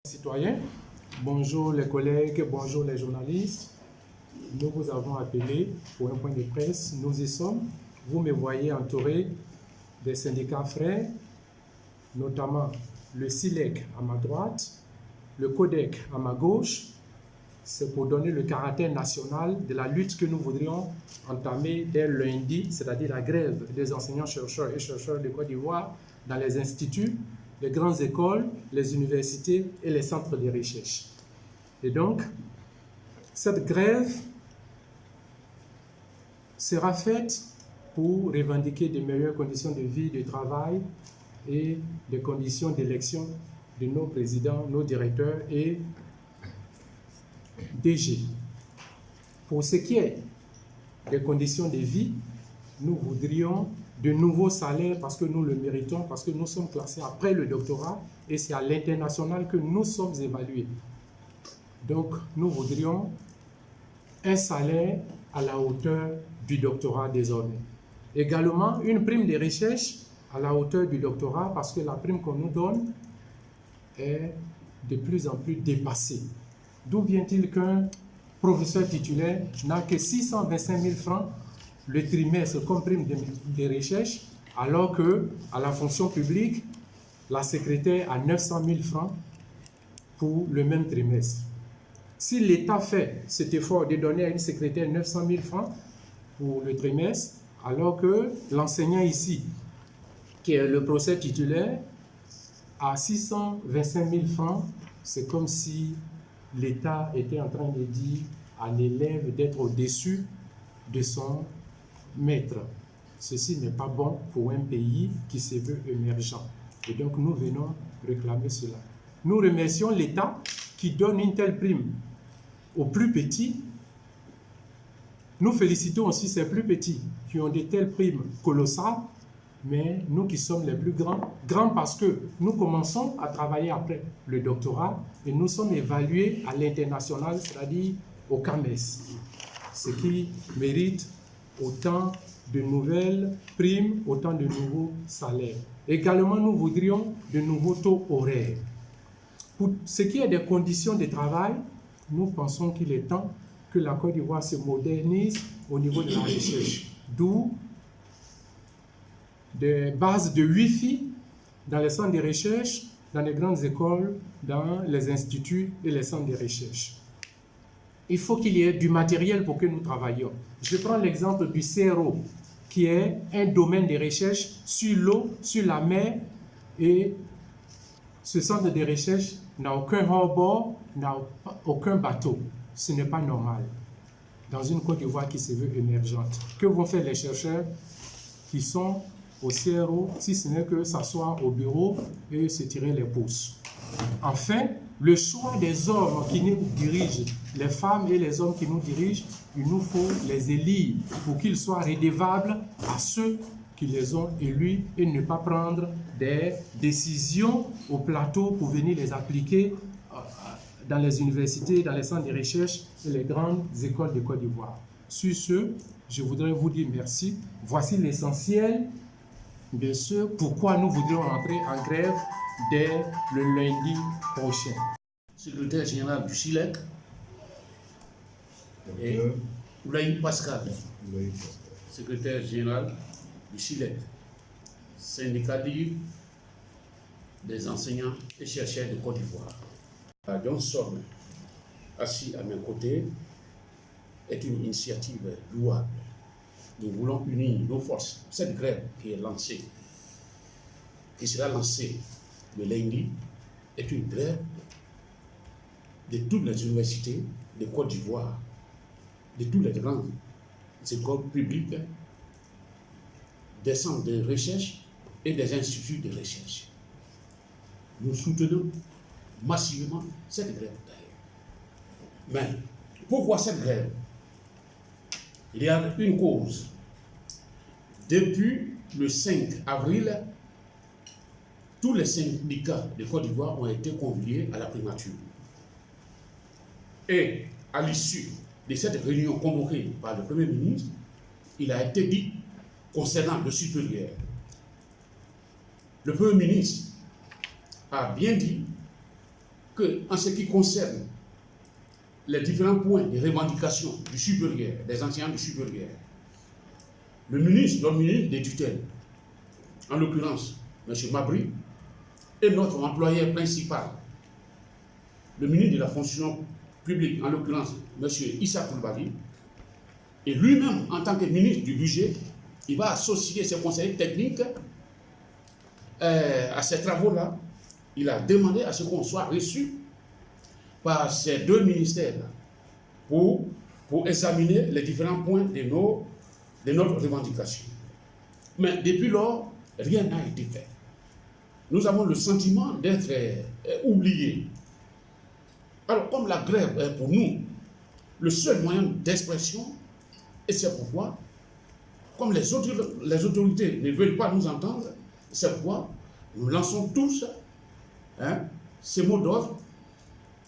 Citoyens, bonjour les collègues, bonjour les journalistes. Nous vous avons appelé pour un point de presse. Nous y sommes. Vous me voyez entouré des syndicats frères, notamment le SILEC à ma droite, le CODEC à ma gauche. C'est pour donner le caractère national de la lutte que nous voudrions entamer dès lundi, c'est-à-dire la grève des enseignants-chercheurs et chercheurs de Côte d'Ivoire dans les instituts, les grandes écoles, les universités et les centres de recherche. Et donc, cette grève sera faite pour revendiquer de meilleures conditions de vie, de travail et des conditions d'élection de nos présidents, nos directeurs et DG. Pour ce qui est des conditions de vie, nous voudrions de nouveaux salaires parce que nous le méritons, parce que nous sommes classés après le doctorat et c'est à l'international que nous sommes évalués. Donc, nous voudrions un salaire à la hauteur du doctorat désormais. Également, une prime de recherche à la hauteur du doctorat parce que la prime qu'on nous donne est de plus en plus dépassée. D'où vient-il qu'un professeur titulaire n'a que 625 000 francs le trimestre comme prime de recherche, alors qu'à la fonction publique, la secrétaire a 900 000 francs pour le même trimestre. Si l'État fait cet effort de donner à une secrétaire 900 000 francs pour le trimestre, alors que l'enseignant ici, qui est le professeur titulaire, a 625 000 francs, c'est comme si l'État était en train de dire à l'élève d'être au-dessus de son maître. Ceci n'est pas bon pour un pays qui se veut émergent. Et donc nous venons réclamer cela. Nous remercions l'État qui donne une telle prime aux plus petits. Nous félicitons aussi ces plus petits qui ont de telles primes colossales, mais nous qui sommes les plus grands parce que nous commençons à travailler après le doctorat et nous sommes évalués à l'international, c'est-à-dire au CAMES, ce qui mérite autant de nouvelles primes, autant de nouveaux salaires. Également, nous voudrions de nouveaux taux horaires. Pour ce qui est des conditions de travail, nous pensons qu'il est temps que la Côte d'Ivoire se modernise au niveau de la recherche. D'où des bases de Wi-Fi dans les centres de recherche, dans les grandes écoles, dans les instituts et les centres de recherche. Il faut qu'il y ait du matériel pour que nous travaillions. Je prends l'exemple du CRO, qui est un domaine de recherche sur l'eau, sur la mer, et ce centre de recherche n'a aucun hors-bord, n'a aucun bateau. Ce n'est pas normal dans une Côte d'Ivoire qui se veut émergente. Que vont faire les chercheurs qui sont au CRO, si ce n'est que s'asseoir au bureau et se tirer les pouces? Enfin, le choix des hommes qui nous dirigent, les femmes et les hommes qui nous dirigent, il nous faut les élire pour qu'ils soient redevables à ceux qui les ont élus et ne pas prendre des décisions au plateau pour venir les appliquer dans les universités, dans les centres de recherche et les grandes écoles de Côte d'Ivoire. Sur ce, je voudrais vous dire merci. Voici l'essentiel de ce pourquoi nous voudrions entrer en grève dès le lundi prochain. Secrétaire général du SILEC et Oulaï Pascal, secrétaire général du SILEC, syndicat libre des enseignants et chercheurs de Côte d'Ivoire. Johnson, assis à mes côtés, est une initiative louable. Nous voulons unir nos forces. Cette grève qui est lancée, qui sera lancée le lundi, est une grève de toutes les universités de Côte d'Ivoire, de toutes les grandes écoles publiques, des centres de recherche et des instituts de recherche. Nous soutenons massivement cette grève d'ailleurs. Mais pourquoi cette grève? Il y a une cause. Depuis le 5 avril, tous les syndicats de Côte d'Ivoire ont été conviés à la primature. Et à l'issue de cette réunion convoquée par le Premier ministre, il a été dit concernant le supérieur. Le Premier ministre a bien dit qu'en ce qui concerne les différents points de revendication du supérieur, des enseignants du supérieur, le ministre des tutelles, en l'occurrence M. Mabry, et notre employeur principal, le ministre de la fonction publique, en l'occurrence M. Issa Coulibaly, et lui-même, en tant que ministre du budget, il va associer ses conseillers techniques à ces travaux-là. Il a demandé à ce qu'on soit reçu par ces deux ministères pour examiner les différents points de notre revendication. Mais depuis lors, rien n'a été fait. Nous avons le sentiment d'être oubliés. Alors, comme la grève est pour nous le seul moyen d'expression, et c'est pourquoi, comme les autorités ne veulent pas nous entendre, c'est pourquoi nous lançons tous ces mots d'ordre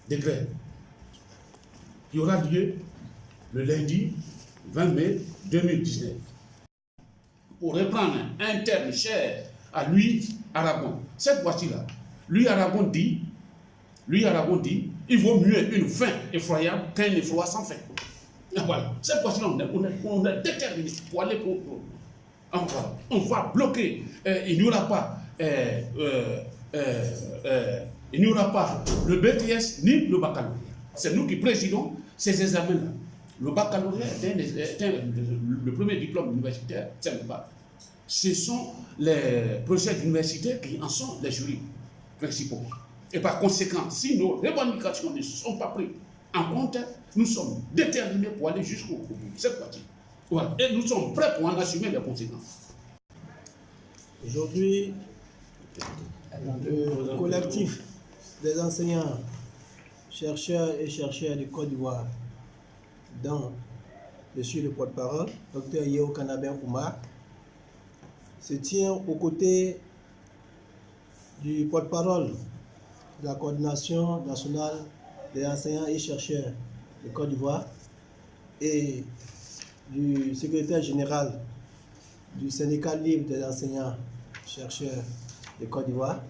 de grève qui aura lieu le lundi 20 mai 2019. Pour reprendre un terme cher à Louis Aragon, cette fois-ci-là, Louis Aragon dit, il vaut mieux une faim effroyable qu'un effroi sans fin. Voilà. Cette fois-ci-là, on est déterminé pour aller on va bloquer. Il n'y aura pas le BTS ni le baccalauréat. C'est nous qui présidons ces examens-là. Le baccalauréat le premier diplôme universitaire, ce sont les professeurs d'université qui en sont les jurys principaux. Et par conséquent, si nos revendications ne sont pas prises en compte, nous sommes déterminés pour aller jusqu'au bout de cette partie. Voilà. Et nous sommes prêts pour en assumer les conséquences. Aujourd'hui, le collectif des enseignants, chercheurs et chercheurs de Côte d'Ivoire, dont je suis le porte-parole, Dr Yeo Kanabin Koumar, se tient aux côtés du porte-parole de la coordination nationale des enseignants et chercheurs de Côte d'Ivoire et du secrétaire général du syndicat libre des enseignants chercheurs de Côte d'Ivoire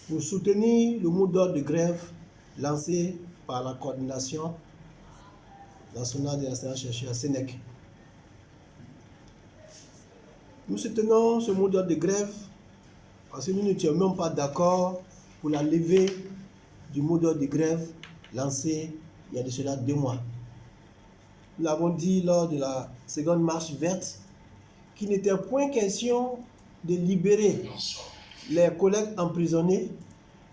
pour soutenir le mot d'ordre de grève lancé par la coordination nationale des enseignants chercheurs SENEC. Nous soutenons ce mot d'ordre de grève parce que nous n'étions même pas d'accord pour la levée du mot d'ordre de grève lancé il y a de cela 2 mois. Nous l'avons dit lors de la seconde marche verte qu'il n'était point question de libérer les collègues emprisonnés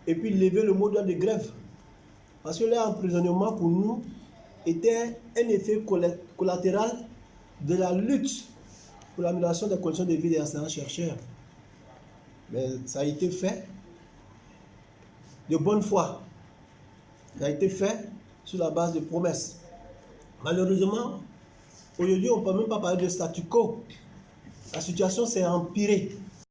et puis lever le mot d'ordre de grève. Parce que leur emprisonnement pour nous était un effet collatéral de la lutte pour l'amélioration des conditions de vie des enseignants-chercheurs. Mais ça a été fait de bonne foi. Ça a été fait sur la base de promesses. Malheureusement, aujourd'hui, on ne peut même pas parler de statu quo. La situation s'est empirée.